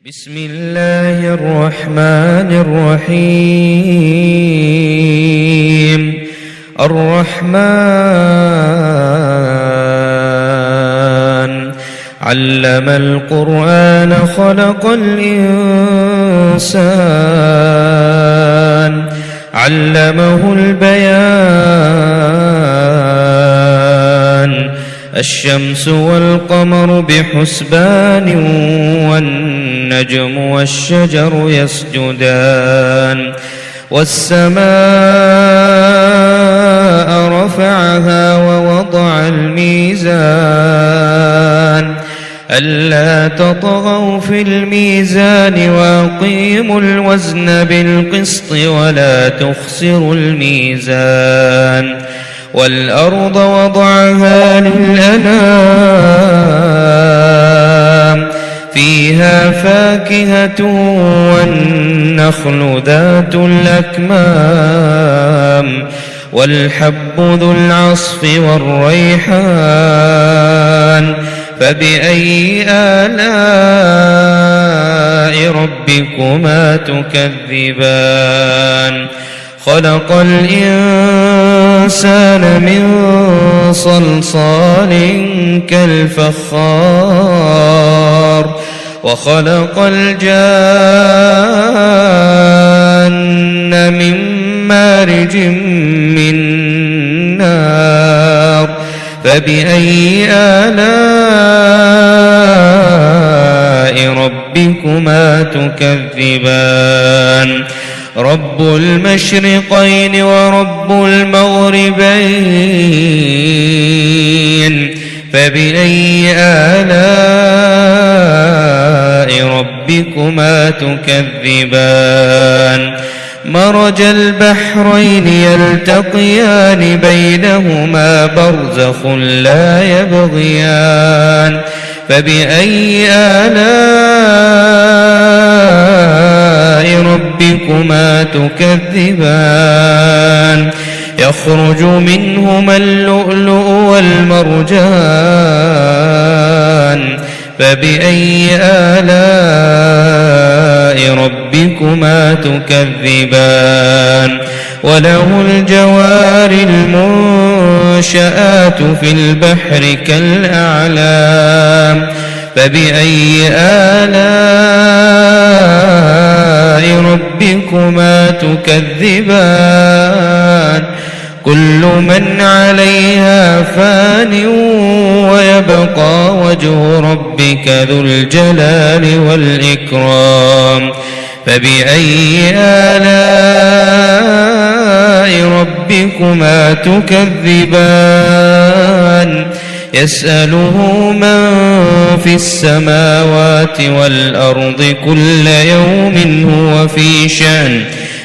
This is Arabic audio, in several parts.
بسم الله الرحمن الرحيم. الرحمن علم القرآن خلق الإنسان علمه البيان. الشمس والقمر بحسبان والنجم والشجر يسجدان. والسماء رفعها ووضع الميزان ألا تطغوا في الميزان وأقيموا الوزن بالقسط ولا تخسروا الميزان. والأرض وضعها للأنام فيها فاكهة والنخل ذات الأكمام والحب ذو العصف والريحان. فبأي آلاء ربكما تكذبان؟ خلق الإنسان من صلصال كالفخار وخلق الجان من مارج من نار. فبأي آلاء ربكما تكذبان؟ رب المشرقين ورب المغربين. فبأي آلاء ربكما تكذبان؟ مرج البحرين يلتقيان بينهما برزخ لا يبغيان. فبأي آلاء ربكما تكذبان؟ يخرج منهما اللؤلؤ والمرجان. فبأي آلاء ربكما تكذبان؟ وله الجوار المنشآت في البحر كالأعلام. فبأي آلاء ربكما تكذبان؟ كل من عليها فان ويبقى وجه ربك ذو الجلال والإكرام. فبأي آلاء ربكما تكذبان؟ يسأله من في السماوات والأرض كل يوم هو في شأن.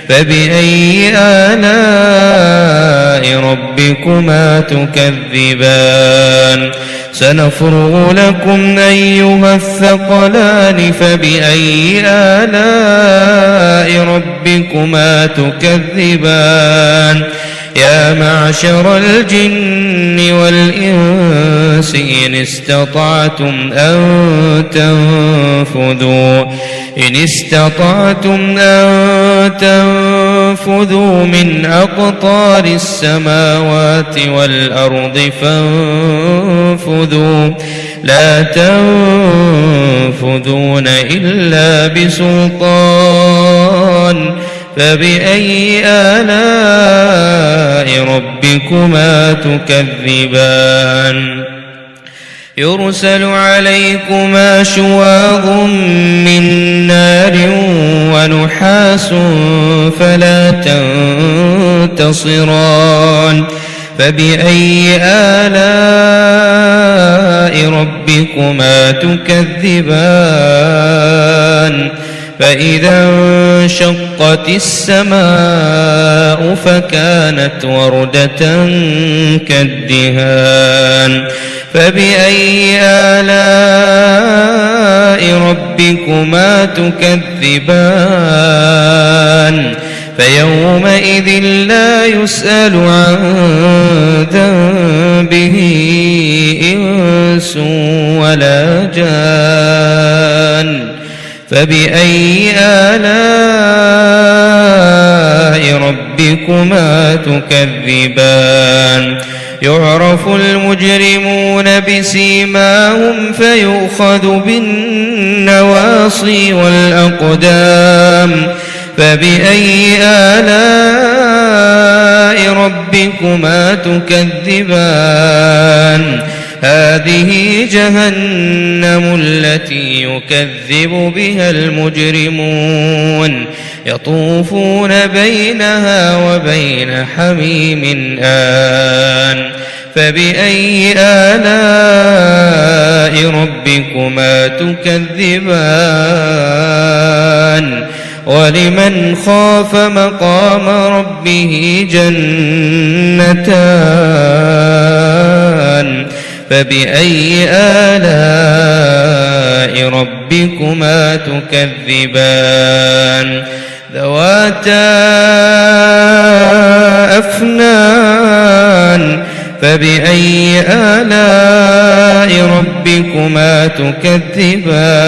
فبأي آلاء ربكما تكذبان؟ سنفرغ لكم أيها الثقلان. فبأي آلاء ربكما تكذبان؟ يا معشر الجن والإنس إن استطعتم أن تنفذوا من أقطار السماوات والأرض فانفذوا لا تنفذون إلا بسلطان. فبأي آلاء ربكما تكذبان؟ يرسل عليكما شواظ من نار ونحاس فلا تنتصران. فبأي آلاء ربكما تكذبان؟ فإذا انشقت السماء فكانت وردة كالدهان. فبأي آلاء ربكما تكذبان؟ فيومئذ لا يسأل عن ذنبه إنس ولا جان. فبأي آلاء ربكما تكذبان يعرف المجرمون بسيماهم فيؤخذ بالنواصي والأقدام فبأي آلاء ربكما تكذبان هذه جهنم التي يكذب بها المجرمون يطوفون بينها وبين حميم آن فبأي آلاء ربكما تكذبان ولمن خاف مقام ربه جنتان فبأي آلاء ربكما تكذبان ذواتا أفنان فبأي آلاء ربكما تكذبان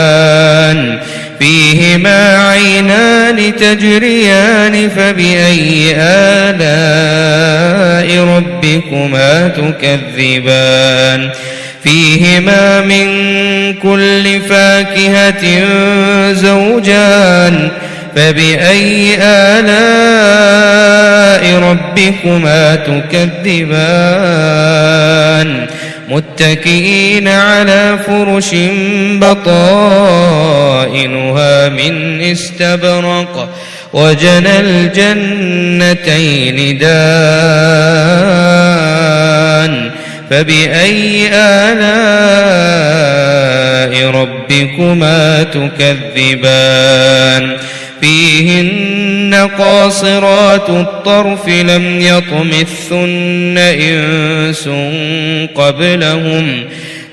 فيهما عينان تجريان فبأي آلاء ربكما تكذبان فيهما من كل فاكهة زوجان فبأي آلاء ربكما تكذبان متكئين على فرش بطائنها من استبرق وجنى الجنتين دان فبأي آلاء ربكما تكذبان فيهن قاصرات الطرف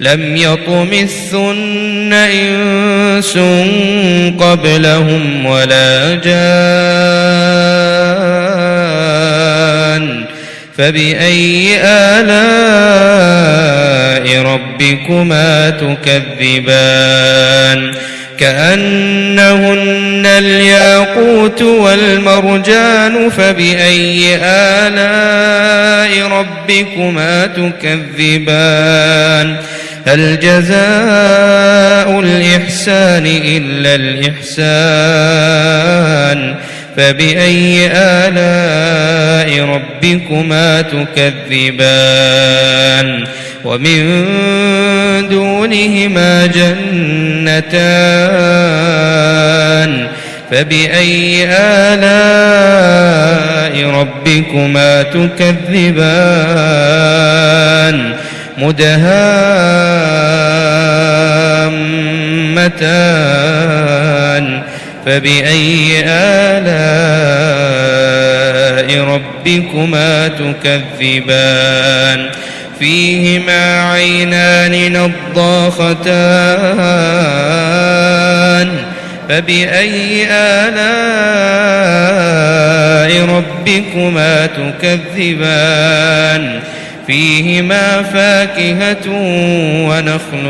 لم يطمثن إنس قبلهم ولا جان فبأي آلاء ربكما تكذبان كأنهن الياقوت والمرجان فبأي آلاء ربكما تكذبان هل جزاء الإحسان إلا الإحسان فبأي آلاء ربكما تكذبان ومن دونهما جنتان فبأي آلاء ربكما تكذبان مدهامتان فبأي آلاء ربكما تكذبان فيهما عينان نضاختان فبأي آلاء ربكما تكذبان فيهما فاكهة ونخل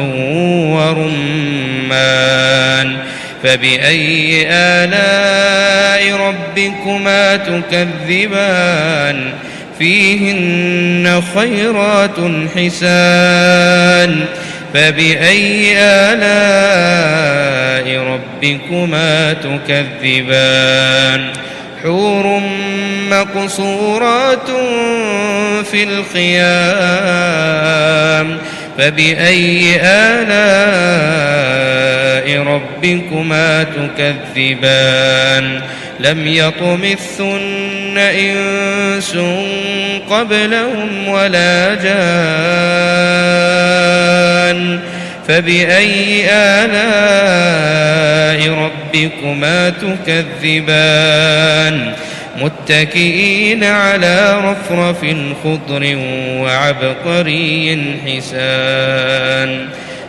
ورمان فبأي آلاء ربكما تكذبان فيهن خيرات حسان فبأي آلاء ربكما تكذبان حور مقصورات في الخيام فبأي آلاء ربكما تكذبان لم يطمثن إنس قبلهم ولا جان فبأي آلاء ربكما تكذبان متكئين على رفرف خضر وعبقري حسان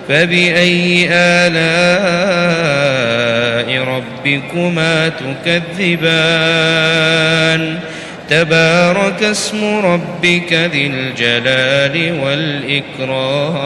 فبأي آلاء ربكما تكذبان تبارك اسم ربك ذي الجلال والإكرام